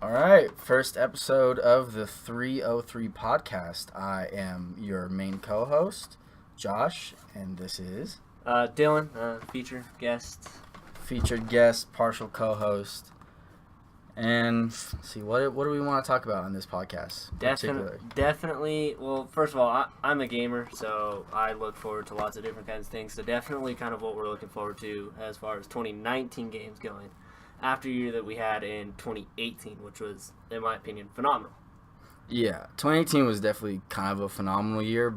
All right, first episode of the 303 podcast. I am your main co-host, Josh, and this is Dylan, featured guest, partial co-host. And let's see, what do we want to talk about on this podcast? Definitely. Well, first of all, I'm a gamer, so I look forward to lots of different kinds of things. So definitely, kind of what we're looking forward to as far as 2019 games going. After a year that we had in 2018, which was, in my opinion, phenomenal. Yeah, 2018 was definitely kind of a phenomenal year,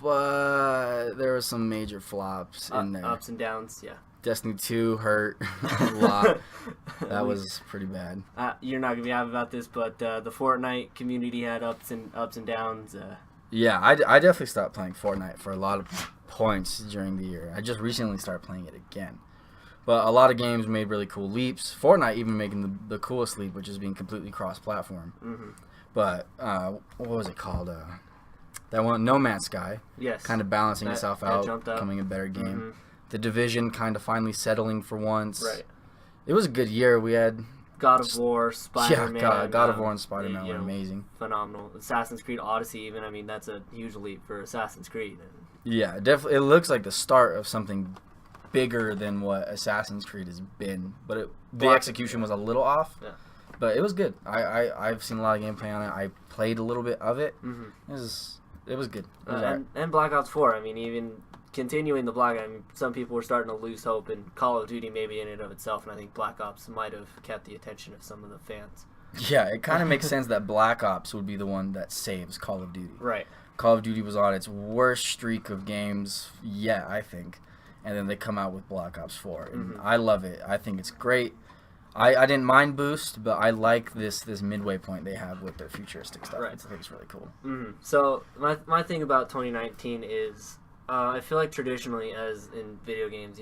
but there were some major flops in there. Ups and downs, yeah. Destiny 2 hurt a lot. That was pretty bad. You're not going to be happy about this, but the Fortnite community had ups and downs. Yeah, I definitely stopped playing Fortnite for a lot of points during the year. I just recently started playing it again. But a lot of games made really cool leaps. Fortnite even making the coolest leap, which is being completely cross-platform. Mm-hmm. But what was it called? That one, No Man's Sky. Yes. Kind of balancing itself out, becoming a better game. Mm-hmm. The Division kind of finally settling for once. Right. It was a good year. We had God of War, Spider-Man. Yeah, God of War and Spider-Man were amazing. Phenomenal. Assassin's Creed Odyssey, even. I mean, that's a huge leap for Assassin's Creed. Yeah, definitely. It looks like the start of something bigger than what Assassin's Creed has been, but the execution was a little off. Yeah. But it was good. I've seen a lot of gameplay on it. I played a little bit of it. Mm-hmm. It was good. It was and Black Ops 4. I mean, even continuing the Black Ops, some people were starting to lose hope in Call of Duty maybe in and of itself, and I think Black Ops might have kept the attention of some of the fans. Yeah, it kind of makes sense that Black Ops would be the one that saves Call of Duty. Right. Call of Duty was on its worst streak of games yet, I think. And then they come out with Black Ops 4. And Mm-hmm. I love it. I think it's great. I didn't mind Boost, but I like this midway point they have with their futuristic stuff. Right. I think it's really cool. Mm-hmm. So my thing about 2019 is I feel like traditionally, as in video games,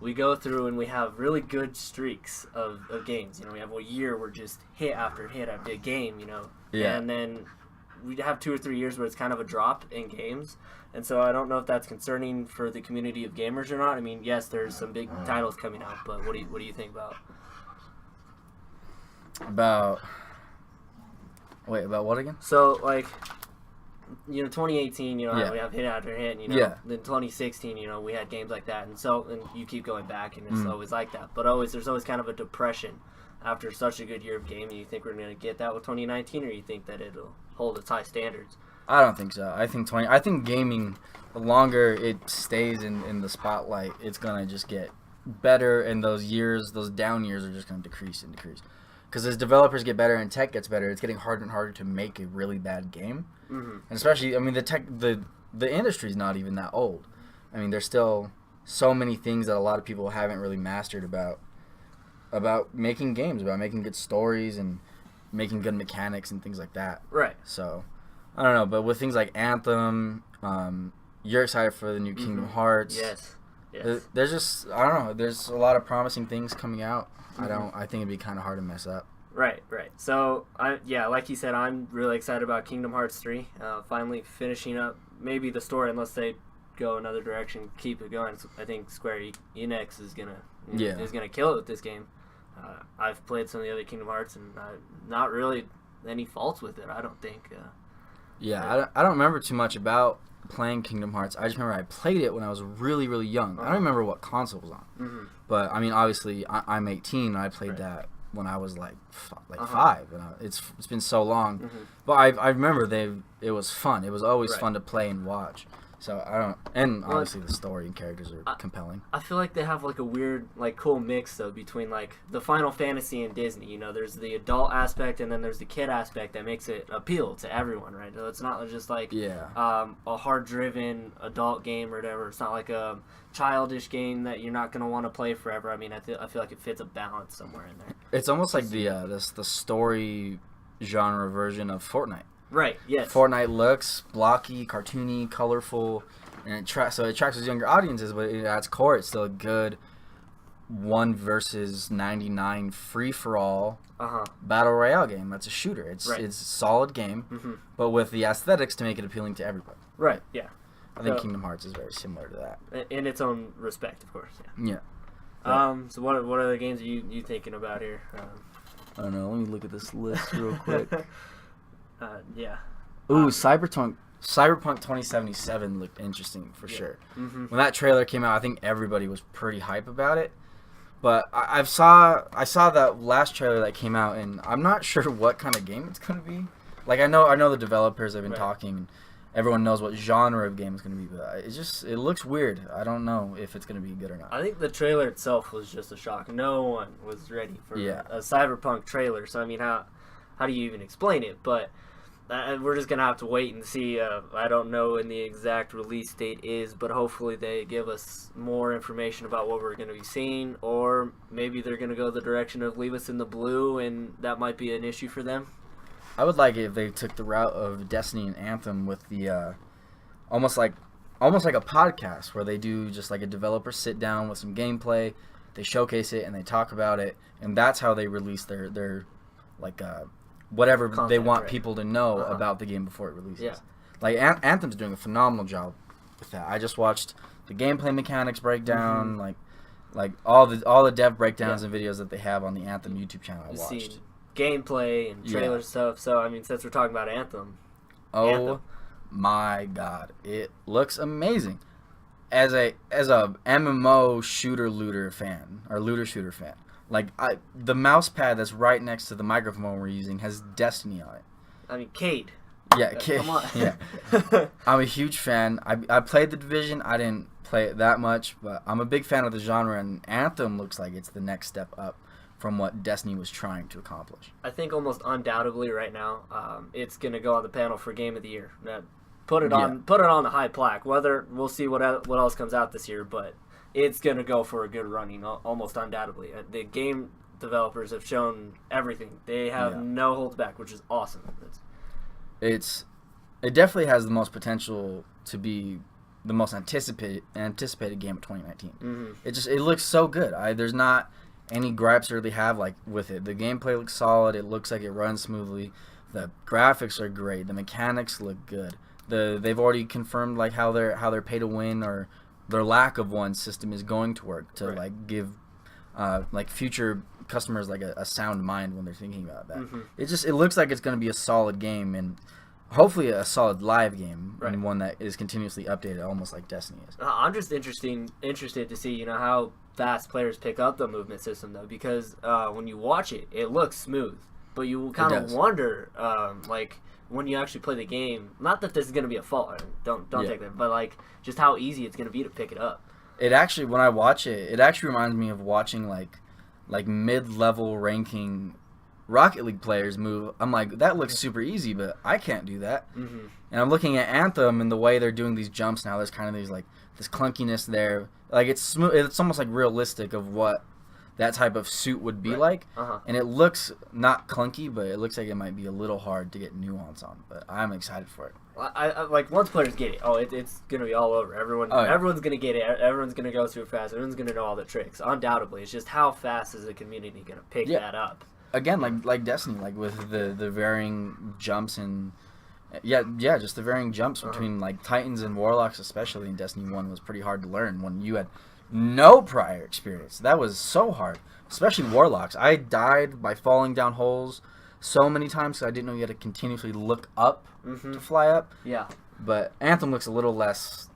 we go through and we have really good streaks of games. We have a year where just hit after hit after game, Yeah. And then we have 2 or 3 years where it's kind of a drop in games. And so I don't know if that's concerning for the community of gamers or not. I mean, yes, there's some big titles coming out, but what do you think about what again? So, 2018, Yeah. we have hit after hit, and, Yeah. then 2016, we had games like that, and you keep going back, and it's always like that. But there's always kind of a depression after such a good year of gaming. You think we're going to get that with 2019, or you think that it'll hold its high standards? I don't think so. I think gaming, the longer it stays in the spotlight, it's gonna just get better, and those down years are just gonna decrease and decrease. Because as developers get better and tech gets better, it's getting harder and harder to make a really bad game. Mm-hmm. And especially, I mean, the industry's not even that old. I mean, there's still so many things that a lot of people haven't really mastered about making games, about making good stories and making good mechanics and things like that. Right. So, I don't know, but with things like Anthem, you're excited for the new Kingdom Hearts. Yes. There's just, I don't know, there's a lot of promising things coming out. Mm-hmm. I think it'd be kind of hard to mess up. Right. So, like you said, I'm really excited about Kingdom Hearts 3. Finally finishing up maybe the story, unless they go another direction, keep it going. I think Square Enix is gonna kill it with this game. I've played some of the other Kingdom Hearts, and not really any faults with it, I don't think. I don't remember too much about playing Kingdom Hearts. I just remember I played it when I was really, really young. I don't remember what console it was on. Mm-hmm. But, I mean, obviously, I'm 18, and I played that when I was, 5. And it's been so long. Mm-hmm. But I remember it was fun. It was always fun to play and watch. So, obviously the story and characters are compelling. I feel like they have, a weird, cool mix, though, between, the Final Fantasy and Disney. There's the adult aspect, and then there's the kid aspect that makes it appeal to everyone, right? So it's not just, a hard-driven adult game or whatever. It's not like a childish game that you're not going to want to play forever. I mean, I feel like it fits a balance somewhere in there. It's almost like the story genre version of Fortnite. Right, yes. Fortnite looks blocky, cartoony, colorful, and it attracts those younger audiences, but at its core, it's still a good 1 versus 99 free-for-all battle royale game. That's a shooter. It's a solid game, but with the aesthetics to make it appealing to everybody. Right, yeah. I think Kingdom Hearts is very similar to that. In its own respect, of course, Yeah. So what other games are you thinking about here? I don't know. Let me look at this list real quick. Yeah. Ooh, Cyberpunk 2077 looked interesting for sure. Mm-hmm. When that trailer came out, I think everybody was pretty hype about it. But I saw that last trailer that came out, and I'm not sure what kind of game it's gonna be. Like I know the developers have been talking. Everyone knows what genre of game it's gonna be, but it looks weird. I don't know if it's gonna be good or not. I think the trailer itself was just a shock. No one was ready for a Cyberpunk trailer. So I mean, how do you even explain it? But we're just gonna have to wait and see. I don't know when the exact release date is, but hopefully they give us more information about what we're gonna be seeing, or maybe they're gonna go the direction of leave us in the blue, and that might be an issue for them. I would like it if they took the route of Destiny and Anthem with the almost like a podcast where they do just like a developer sit down with some gameplay, they showcase it and they talk about it, and that's how they release their like whatever content they want people to know about the game before it releases. Yeah. Like Anthem's doing a phenomenal job with that. I just watched the gameplay mechanics breakdown, like all the dev breakdowns and videos that they have on the Anthem YouTube channel. I watched gameplay and trailer stuff. So I mean, since we're talking about Anthem, my God, it looks amazing. As a MMO looter shooter fan, like the mouse pad that's right next to the microphone we're using has Destiny on it. I mean, Kate. Yeah, Kate. Come on. Yeah, I'm a huge fan. I played The Division. I didn't play it that much, but I'm a big fan of the genre, and Anthem looks like it's the next step up from what Destiny was trying to accomplish. I think almost undoubtedly right now, it's going to go on the panel for Game of the Year. Put it on the high plaque. Whether we'll see what else comes out this year, but it's going to go for a good running, almost undoubtedly. The game developers have shown everything. They have no holds back, which is awesome. It definitely has the most potential to be the most anticipated game of 2019. Mm-hmm. It looks so good. There's not any gripes I really have with it. The gameplay looks solid. It looks like it runs smoothly. The graphics are great. The mechanics look good. They've already confirmed how their pay to win or their lack of one system is going to work to give future customers a sound mind when they're thinking about that. Mm-hmm. It looks like it's going to be a solid game, and hopefully a solid live game, and one that is continuously updated, almost like Destiny is. I'm just interested to see how fast players pick up the movement system, though, because when you watch it, it looks smooth, but you kind of wonder, when you actually play the game, not that this is going to be a fault, don't take that, but just how easy it's going to be to pick it up. It actually, when I watch it, it actually reminds me of watching like mid-level ranking Rocket League players move. I'm like, that looks super easy, but I can't do that. Mm-hmm. And I'm looking at Anthem and the way they're doing these jumps now. There's kind of this clunkiness there. It's smooth. It's almost realistic of what that type of suit would be like. Uh-huh. And it looks not clunky, but it looks like it might be a little hard to get nuance on. But I'm excited for it. I once players get it, it's gonna be all over. Everyone's gonna get it. Everyone's gonna go through it fast. Everyone's gonna know all the tricks. Undoubtedly, it's just how fast is the community gonna pick that up. Again, like Destiny, with the varying jumps and just the varying jumps between Titans and Warlocks, especially in Destiny 1, was pretty hard to learn when you had no prior experience. That was so hard, especially Warlocks. I died by falling down holes so many times because I didn't know you had to continuously look up to fly up. Yeah. But Anthem looks a little less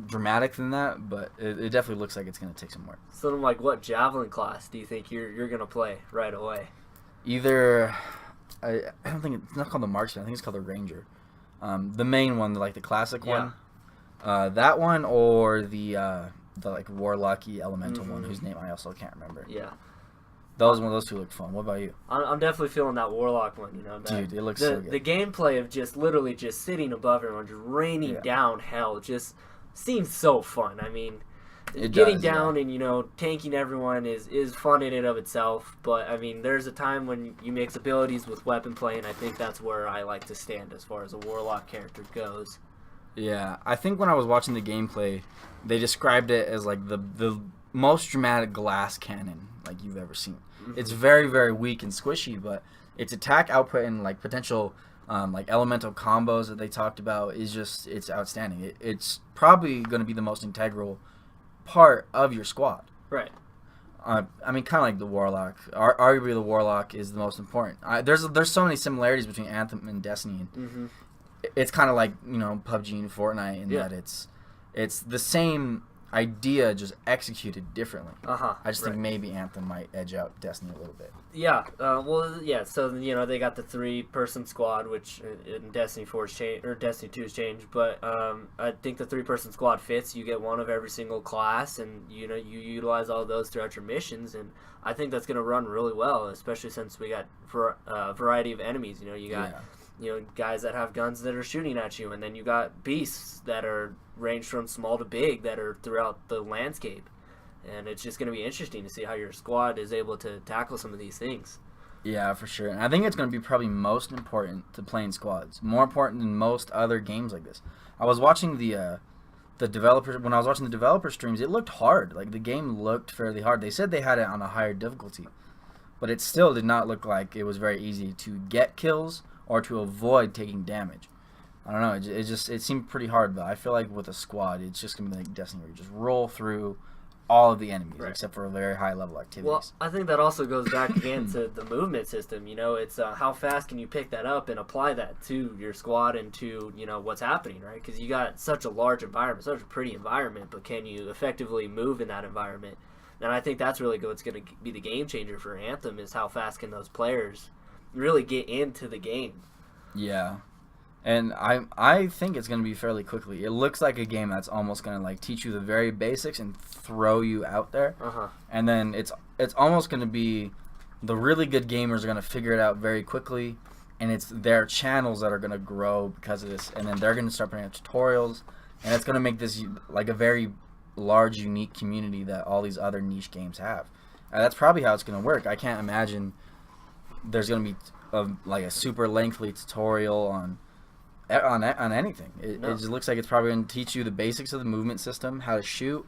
dramatic than that, but it definitely looks like it's going to take some work. So, what Javelin class do you think you're going to play right away? Either, I don't think it's not called the Marksman. I think it's called the Ranger. The main one, the classic one. That one, or the Warlocky Elemental one, whose name I also can't remember. Yeah. Those two look fun. What about you? I'm definitely feeling that Warlock one. Dude, it looks so good. The gameplay of just literally just sitting above everyone, just raining down hell, just seems so fun. I mean, getting down and tanking everyone is fun in and of itself. But I mean, there's a time when you mix abilities with weapon play, and I think that's where I like to stand as far as a Warlock character goes. Yeah, I think when I was watching the gameplay, they described it as the most dramatic glass cannon you've ever seen. Mm-hmm. It's very, very weak and squishy, but its attack output and potential elemental combos that they talked about it's outstanding. It's probably going to be the most integral part of your squad. Right. I mean, kind of like the Warlock. Arguably, the Warlock is the most important. There's so many similarities between Anthem and Destiny. And it's kind of like, you know, PUBG and Fortnite in that it's the same idea, just executed differently. I just think maybe Anthem might edge out Destiny a little bit. Yeah. So you know, they got the 3-person squad, which in Destiny 4's changed, or Destiny 2's changed. But I think the 3-person squad fits. You get one of every single class, and you know, you utilize all those throughout your missions. And I think that's going to run really well, especially since we got variety of enemies. You know, you got you know, guys that have guns that are shooting at you, and then you got beasts that are ranged from small to big that are throughout the landscape. And it's just going to be interesting to see how your squad is able to tackle some of these things. Yeah, for sure. And I think it's going to be probably most important to playing squads. More important than most other games like this. I was watching the developer, when I was watching the developer streams, it looked hard. Like, the game looked fairly hard. They said they had it on a higher difficulty, but it still did not look like it was very easy to get kills or to avoid taking damage. I don't know. It seemed pretty hard, but I feel like with a squad, it's just going to be like Destiny, where you just roll through all of the enemies, except for very high level activities. Well, I think that also goes back again to the movement system. You know, it's how fast can you pick that up and apply that to your squad and to, you know, what's happening, right? Because you got such a large environment, such a pretty environment, but can you effectively move in that environment? And I think that's really what's going to be the game changer for Anthem, is how fast can those players really get into the game. Yeah. And I think it's going to be fairly quickly. It looks like a game that's almost going to like teach you the very basics and throw you out there. And then it's almost going to be the really good gamers are going to figure it out very quickly, and it's their channels that are going to grow because of this. And then they're going to start putting out tutorials, and it's going to make this like a very large, unique community that all these other niche games have. And that's probably how it's going to work. I can't imagine there's going to be like a super lengthy tutorial on anything. It just looks like it's probably going to teach you the basics of the movement system, how to shoot,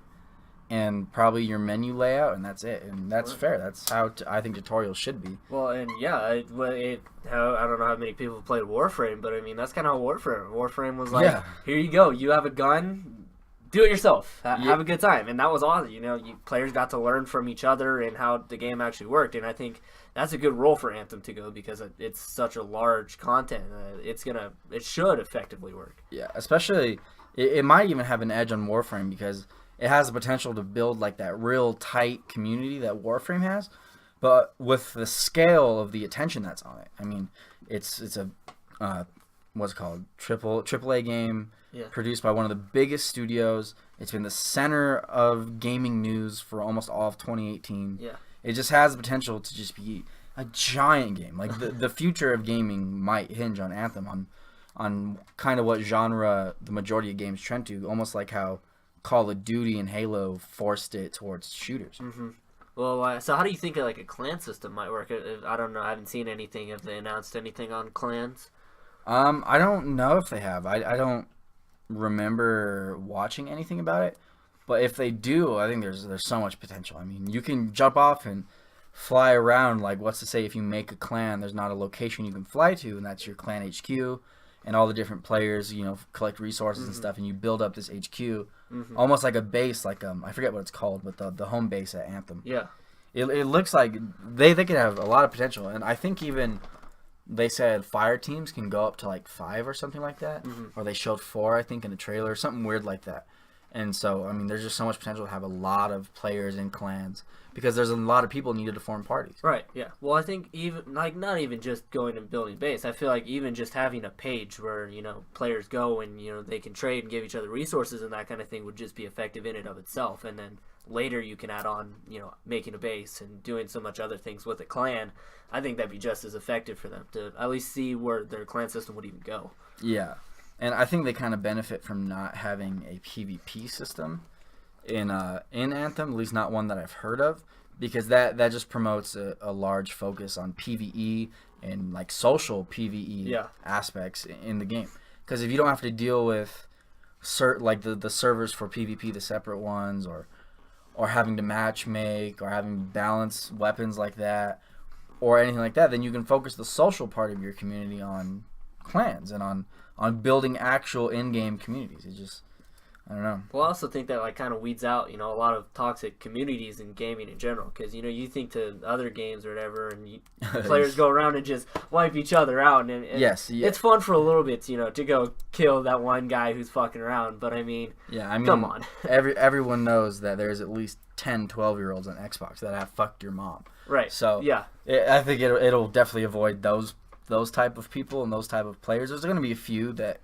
and probably your menu layout, and that's it. And that's fair. That's how I think tutorials should be. Well, and yeah, I don't know how many people have played Warframe, but I mean, that's kind of how Warframe was like, here you go, you have a gun, do it yourself, have a good time. And that was awesome. You know, players got to learn from each other and how the game actually worked, and I think that's a good role for Anthem to go, because it's such a large content. It should effectively work. Yeah, especially it might even have an edge on Warframe, because it has the potential to build like that real tight community that Warframe has, but with the scale of the attention that's on it. I mean, it's a what's it called, AAA game, produced by one of the biggest studios. It's been the center of gaming news for almost all of 2018. Yeah. It just has the potential to just be a giant game. Like the future of gaming might hinge on Anthem, on kind of what genre the majority of games trend to, almost like how Call of Duty and Halo forced it towards shooters. Well, so how do you think like a clan system might work? I don't know. I haven't seen anything. Have they announced anything on clans? I don't know if they have. I don't remember watching anything about it. But if they do, I think there's so much potential. I mean, you can jump off and fly around. Like, what's to say if you make a clan, there's not a location you can fly to, and that's your clan HQ, and all the different players, you know, collect resources and stuff, and you build up this HQ, almost like a base, like I forget what it's called, but the home base at Anthem. Yeah. It looks like they could have a lot of potential, and I think even they said fire teams can go up to like 5 or something like that, or they showed 4, I think, in the trailer, something weird like that. And so, I mean, there's just so much potential to have a lot of players in clans, because there's a lot of people needed to form parties. Right, yeah. Well, I think even, like, not even just going and building base. I feel like even just having a page where, you know, players go and, you know, they can trade and give each other resources and that kind of thing would just be effective in and of itself. And then later you can add on, you know, making a base and doing so much other things with a clan. I think that'd be just as effective for them to at least see where their clan system would even go. Yeah. And I think they kind of benefit from not having a PvP system in Anthem, at least not one that I've heard of, because that just promotes a large focus on PvE and like social PvE aspects in the game. Because if you don't have to deal with like the servers for PvP, the separate ones, or having to match make, or having to balance weapons like that, or anything like that, then you can focus the social part of your community on clans and on building actual in-game communities. It just, I don't know. Well, I also think that like kind of weeds out, a lot of toxic communities in gaming in general. Because you think to other games or whatever, and players go around and just wipe each other out, and yes, it's fun for a little bit, to go kill that one guy who's fucking around. But come on. everyone knows that there's at least 10, 12-year-olds on Xbox that have fucked your mom. Right. So yeah, I think it'll definitely avoid those type of people and those type of players. There's going to be a few that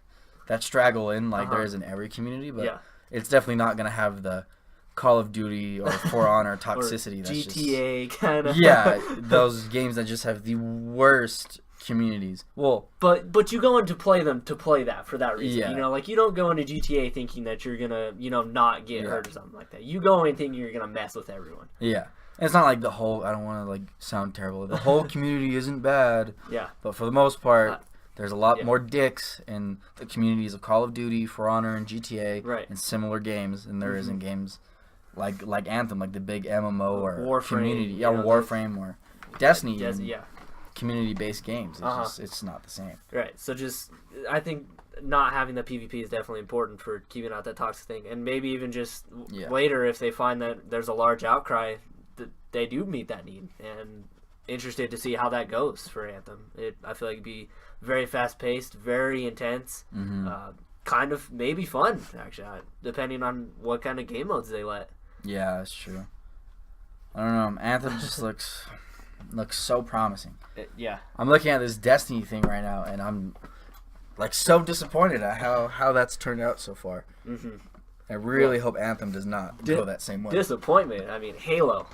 straggle in like there is in every community, but it's definitely not going to have the Call of Duty or For Honor toxicity. Or GTA kind of. Yeah, those games that just have the worst communities. Well, but you go in to play them to play that for that reason. Yeah. Like you don't go into GTA thinking that you're gonna not get hurt or something like that. You go in thinking you're gonna mess with everyone. Yeah. It's not like the whole, I don't want to like sound terrible, the whole community isn't bad. Yeah. But for the most part, there's a lot more dicks in the communities of Call of Duty, For Honor, and GTA, and similar games, and there is in games like Anthem, like the big MMO or Warframe, community, Warframe or Destiny, community-based games. It's it's not the same. Right. So I think not having the PvP is definitely important for keeping out that toxic thing, and maybe even just later if they find that there's a large outcry, that they do meet that need, and interested to see how that goes for Anthem. I feel like it'd be very fast-paced, very intense, kind of maybe fun, actually, depending on what kind of game modes they let. Yeah, that's true. I don't know. Anthem just looks so promising. Yeah. I'm looking at this Destiny thing right now, and I'm like so disappointed at how that's turned out so far. Mm-hmm. I really hope Anthem does not go that same way. Disappointment. I mean, Halo.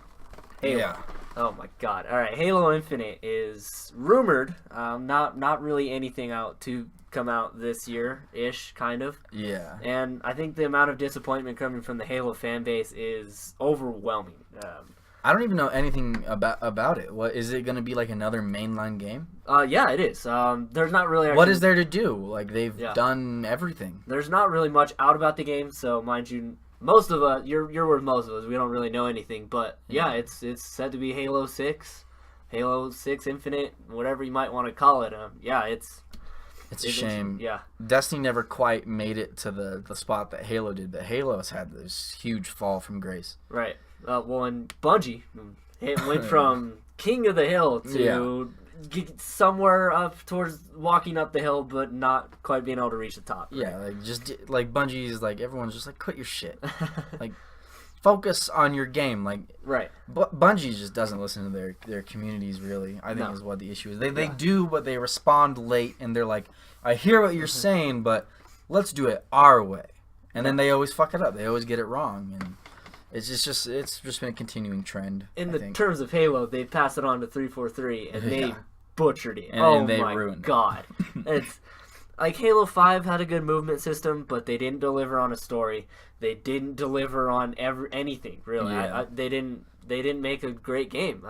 Yeah. Oh my God! All right, Halo Infinite is rumored, not really anything out to come out this year-ish, kind of. Yeah. And I think the amount of disappointment coming from the Halo fan base is overwhelming. I don't even know anything about it. What is it going to be, like another mainline game? Yeah, it is. There's not really. What is there to do? Like they've done everything. There's not really much out about the game, so mind you. Most of us, you're with most of us. We don't really know anything, but it's said to be Halo 6, Halo 6 Infinite, whatever you might want to call it. It's a shame. Yeah, Destiny never quite made it to the spot that Halo did, but Halo's had this huge fall from grace. Right. Well, and Bungie, it went from King of the Hill to somewhere up towards walking up the hill, but not quite being able to reach the top. Right? Yeah, like Bungie's like everyone's just like quit your shit, like focus on your game. Like Bungie just doesn't listen to their communities really. I think is what the issue is. They do, but they respond late, and they're like, I hear what you're saying, but let's do it our way, and then they always fuck it up. They always get it wrong, and it's just been a continuing trend. In the terms of Halo, they passed it on to 343, and they butchered it. And they ruined God. It's like Halo 5 had a good movement system, but they didn't deliver on a story. They didn't deliver on anything really. Yeah. They didn't make a great game.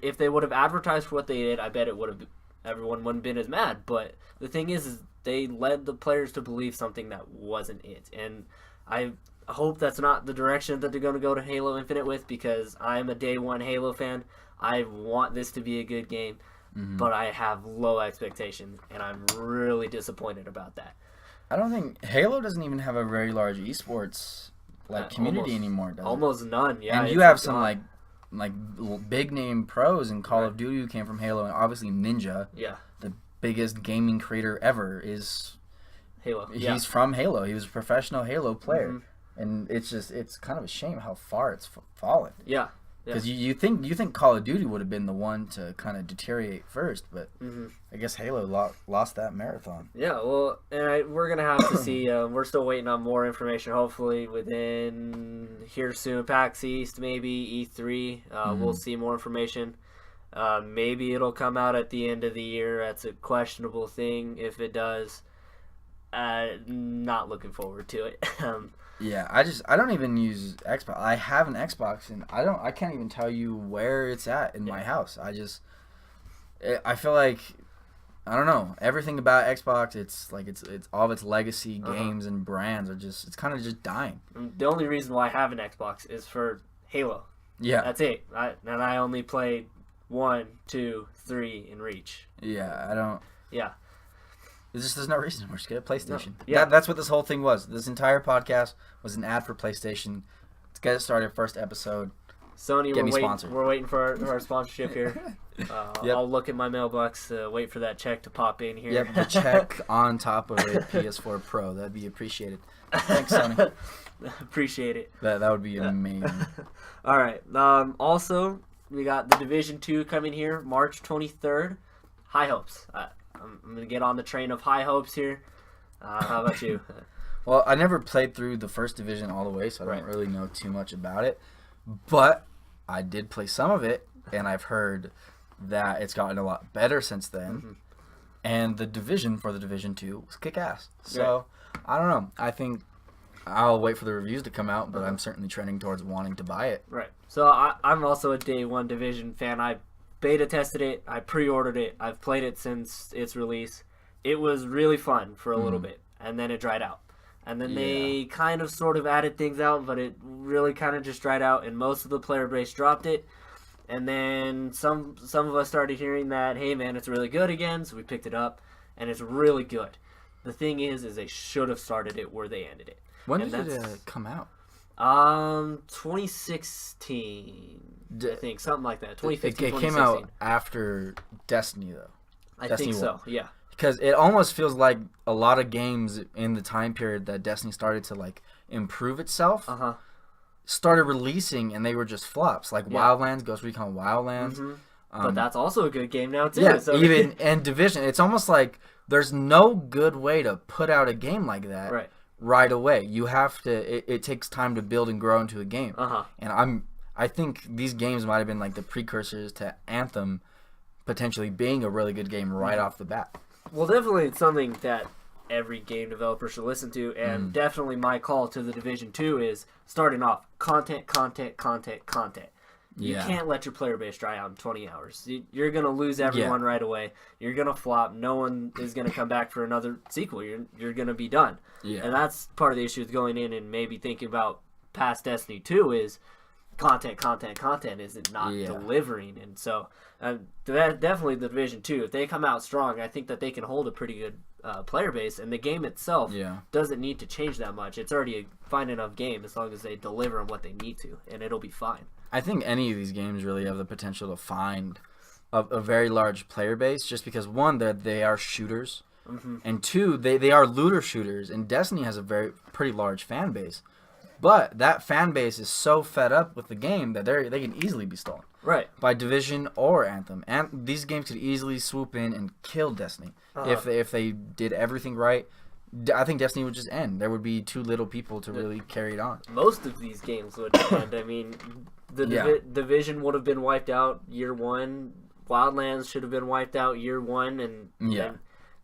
If they would have advertised for what they did, I bet everyone wouldn't have been as mad. But the thing is they led the players to believe something that wasn't it, and I hope that's not the direction that they're going to go to Halo Infinite with, because I'm a day one Halo fan. I want this to be a good game, but I have low expectations, and I'm really disappointed about that. I don't think Halo doesn't even have a very large esports community anymore, does it? Almost none, yeah. And you have some like big name pros in Call of Duty who came from Halo, and obviously Ninja, the biggest gaming creator ever, is Halo. He's from Halo. He was a professional Halo player. And it's kind of a shame how far it's fallen. Yeah. Because you think Call of Duty would have been the one to kind of deteriorate first, but I guess Halo lost that marathon. Yeah, well, and we're going to have to see. We're still waiting on more information, hopefully within here soon. PAX East, maybe E3. We'll see more information. Maybe it'll come out at the end of the year. That's a questionable thing if it does. Not looking forward to it. Yeah, I don't even use Xbox. I have an Xbox, and I can't even tell you where it's at in my house. I feel like, I don't know, everything about Xbox, it's like it's all of its legacy games and brands are it's kind of just dying. The only reason why I have an Xbox is for Halo. Yeah, that's it. I only played 1, 2, 3 in Reach. Yeah, I don't. Yeah. There's no reason. We're just get a PlayStation. No. Yeah. That's what this whole thing was. This entire podcast was an ad for PlayStation. Let's get it started. First episode. Sony, we're waiting for our sponsorship here. Yep. I'll look at my mailbox, wait for that check to pop in here. Yep, the check on top of a PS4 Pro. That'd be appreciated. Thanks, Sony. Appreciate it. That would be amazing. All right. Also, we got the Division 2 coming here, March 23rd. High hopes. I'm going to get on the train of high hopes here. How about you? Well, I never played through the first division all the way, so I don't really know too much about it. But I did play some of it, and I've heard that it's gotten a lot better since then. Mm-hmm. And the division for the Division 2 was kick-ass. So, I don't know. I think I'll wait for the reviews to come out, but I'm certainly trending towards wanting to buy it. Right. So I'm also a Day 1 Division fan. I beta tested it. I pre-ordered it. I've played it since its release. It was really fun for a little bit, and then it dried out. And then they kind of sort of added things out, but it really kind of just dried out, and most of the player base dropped it. And then some of us started hearing that, hey man, it's really good again, so we picked it up, and it's really good. The thing is they should have started it where they ended it. When did it come out? 2016, I think, something like that. 2015, It came out after Destiny, though. I think so, yeah. Because it almost feels like a lot of games in the time period that Destiny started to like improve itself started releasing, and they were just flops. Like Wildlands, Ghost Recon Wildlands. Mm-hmm. But that's also a good game now too. Yeah, so even and Division. It's almost like there's no good way to put out a game like that right away. You have to. It takes time to build and grow into a game. And I think these games might have been like the precursors to Anthem potentially being a really good game right off the bat. Well, definitely it's something that every game developer should listen to, and definitely my call to the Division 2 is starting off content. You can't let your player base dry out in 20 hours. You're going to lose everyone right away. You're going to flop. No one is going to come back for another sequel. You're going to be done. Yeah. And that's part of the issue with going in and maybe thinking about past Destiny 2 is content isn't not delivering. And so definitely the Division 2, if they come out strong, I think that they can hold a pretty good player base, and the game itself doesn't need to change that much. It's already a fine enough game as long as they deliver on what they need to, and it'll be fine. I think any of these games really have the potential to find a very large player base, just because one, they are shooters, and two, they are looter shooters, and Destiny has a pretty large fan base. But that fan base is so fed up with the game that they can easily be stolen. Right. By Division or Anthem. And these games could easily swoop in and kill Destiny. If they did everything right. I think Destiny would just end. There would be too little people to really carry it on. Most of these games would end. I mean, the Division would have been wiped out year one. Wildlands should have been wiped out year one. And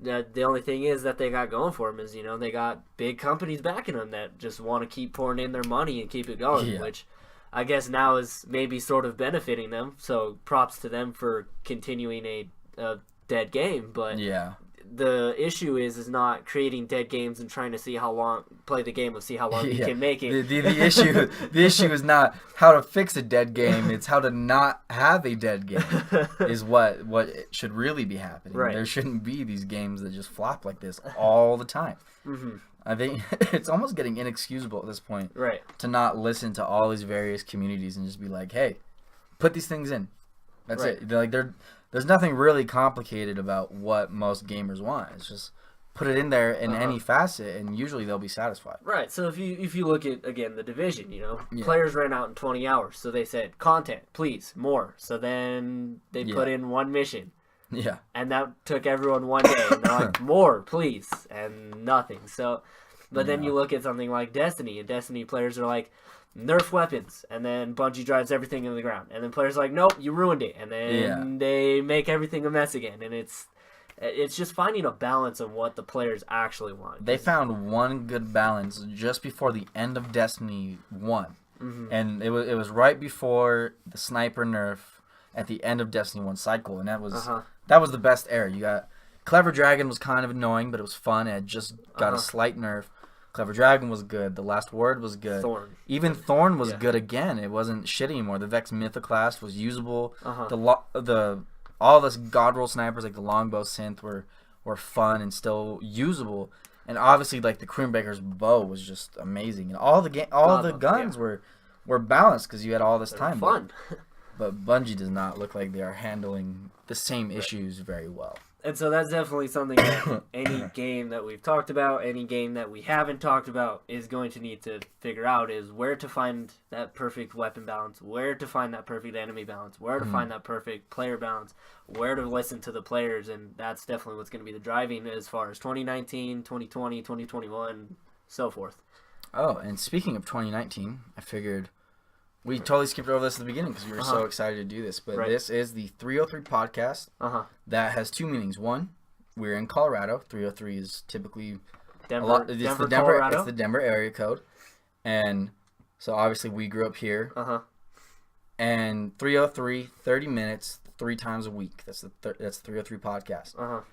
the only thing is that they got going for them is, they got big companies backing them that just want to keep pouring in their money and keep it going, which I guess now is maybe sort of benefiting them. So props to them for continuing a dead game. But the issue is not creating dead games and trying to see how long you can make it. The issue is not how to fix a dead game. It's how to not have a dead game is what should really be happening. Right. There shouldn't be these games that just flop like this all the time. I think it's almost getting inexcusable at this point to not listen to all these various communities and just be like, hey, put these things in. That's it. There's nothing really complicated about what most gamers want. It's just put it in there in any facet, and usually they'll be satisfied. Right. So if you look at, again, the Division, players ran out in 20 hours. So they said, content, please, more. So then they put in one mission. Yeah. And that took everyone one day. And they're like, more, please. And nothing. So, but then you look at something like Destiny, and Destiny players are like, nerf weapons, and then Bungie drives everything into the ground, and then players are like, nope, you ruined it, and then they make everything a mess again, and it's just finding a balance of what the players actually want. They found one good balance just before the end of Destiny 1, and it was right before the sniper nerf at the end of Destiny 1 cycle, and that was the best era. You got Clever Dragon was kind of annoying, but it was fun. It had just got a slight nerf. Clever Dragon was good. The Last Word was good. Even Thorn was good again. It wasn't shit anymore. The Vex Mythoclast was usable. All the God roll snipers like the Longbow Synth were were fun and still usable. And obviously, like the Croonbreaker's bow was just amazing, and all the guns were balanced because you had all this time. Fun. But Bungie does not look like they are handling the same issues very well. And so that's definitely something that any game that we've talked about, any game that we haven't talked about, is going to need to figure out is where to find that perfect weapon balance, where to find that perfect enemy balance, where to find that perfect player balance, where to listen to the players, and that's definitely what's going to be the driving as far as 2019, 2020, 2021, so forth. Oh, and speaking of 2019, I figured we totally skipped over this at the beginning because we were so excited to do this. But this is the 303 podcast that has two meanings. One, we're in Colorado. 303 is typically Denver, Colorado. It's the Denver area code. And so obviously we grew up here. And 303, 30 minutes, 3 times a week. That's that's 303 podcast.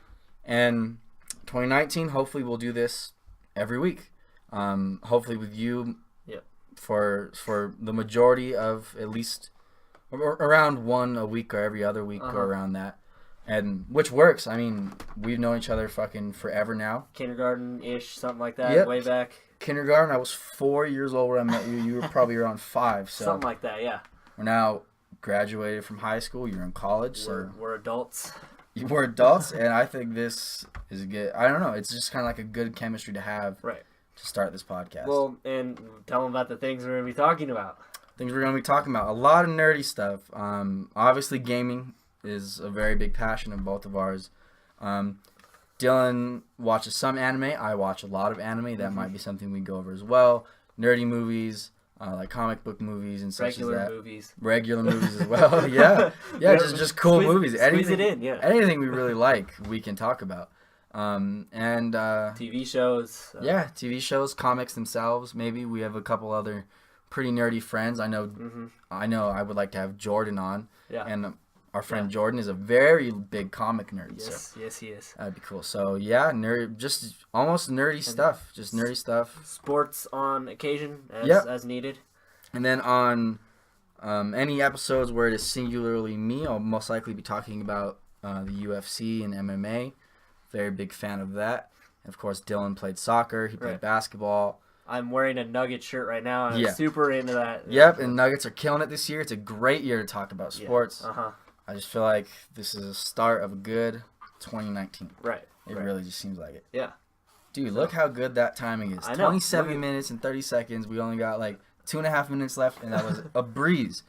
And 2019, hopefully we'll do this every week. Hopefully with you. For the majority of at least around one a week or every other week or around that, and which works. I mean, we've known each other fucking forever now. Kindergarten-ish, something like that, way back. Kindergarten, I was 4 years old when I met you. You were probably around 5. So something like that, yeah. We're now graduated from high school. You're in college, so we're adults. We're adults, and I think this is good. I don't know. It's just kind of like a good chemistry to have. Right. To start this podcast. Well, and tell them about the things we're going to be talking about. Things we're going to be talking about. A lot of nerdy stuff. Obviously, gaming is a very big passion of both of ours. Dylan watches some anime. I watch a lot of anime. That might be something we go over as well. Nerdy movies, like comic book movies and such as that. Regular movies as well. Yeah. Just cool movies. Squeeze it in, yeah. Anything we really like, we can talk about. And TV shows. TV shows, comics themselves. Maybe we have a couple other pretty nerdy friends. I know I would like to have Jordan on. Yeah. And our friend Jordan is a very big comic nerd. Yes, he is. That'd be cool. So just almost nerdy stuff. Just nerdy stuff. Sports on occasion as needed. And then on any episodes where it is singularly me, I'll most likely be talking about the UFC and MMA. Very big fan of that. And of course, Dylan played soccer. He played basketball. I'm wearing a Nugget shirt right now. I'm super into that. Yep, and Nuggets are killing it this year. It's a great year to talk about sports. Yeah. I just feel like this is a start of a good 2019. Right. It really just seems like it. Yeah. Dude, look how good that timing is. 27 minutes and 30 seconds. We only got like 2.5 minutes left, and that was a breeze.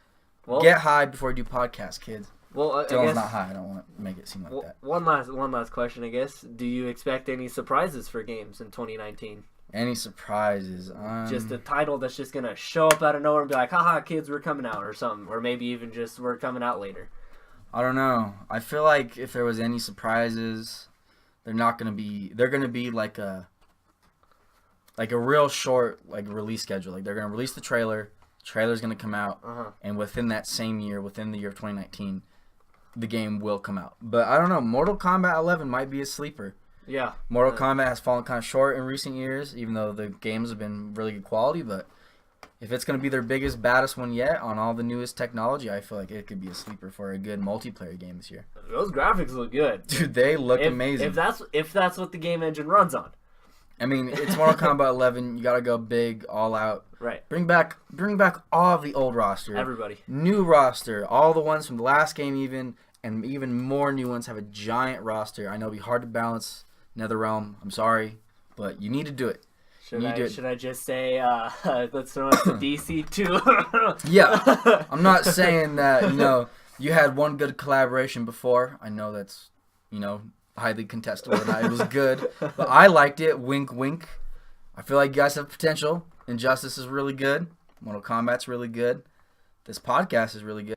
Well, get high before you do podcasts, kids. Well, Dylan's not high. I don't want to make it seem like that. One last question, I guess. Do you expect any surprises for games in 2019? Any surprises? Just a title that's just gonna show up out of nowhere and be like, "Haha, kids, we're coming out," or something, or maybe even just we're coming out later. I don't know. I feel like if there was any surprises, they're gonna be like a real short release schedule. Like they're gonna release the trailer. Trailer's gonna come out, and within that same year, within the year of 2019. The game will come out. But I don't know. Mortal Kombat 11 might be a sleeper. Yeah. Mortal Kombat has fallen kind of short in recent years, even though the games have been really good quality. But if it's going to be their biggest, baddest one yet on all the newest technology, I feel like it could be a sleeper for a good multiplayer game this year. Those graphics look good. Dude, they look amazing. If that's what the game engine runs on. I mean, it's Mortal Kombat 11. You got to go big, all out. Right. Bring back all of the old roster. Everybody. New roster. All the ones from the last game even. And even more new ones. Have a giant roster. I know it'll be hard to balance NetherRealm. I'm sorry, but you need to do it. Should I just say let's throw it to DC too? Yeah, I'm not saying that you had one good collaboration before. I know that's highly contestable and it was good, but I liked it. Wink, wink. I feel like you guys have potential. Injustice is really good. Mortal Kombat's really good. This podcast is really good.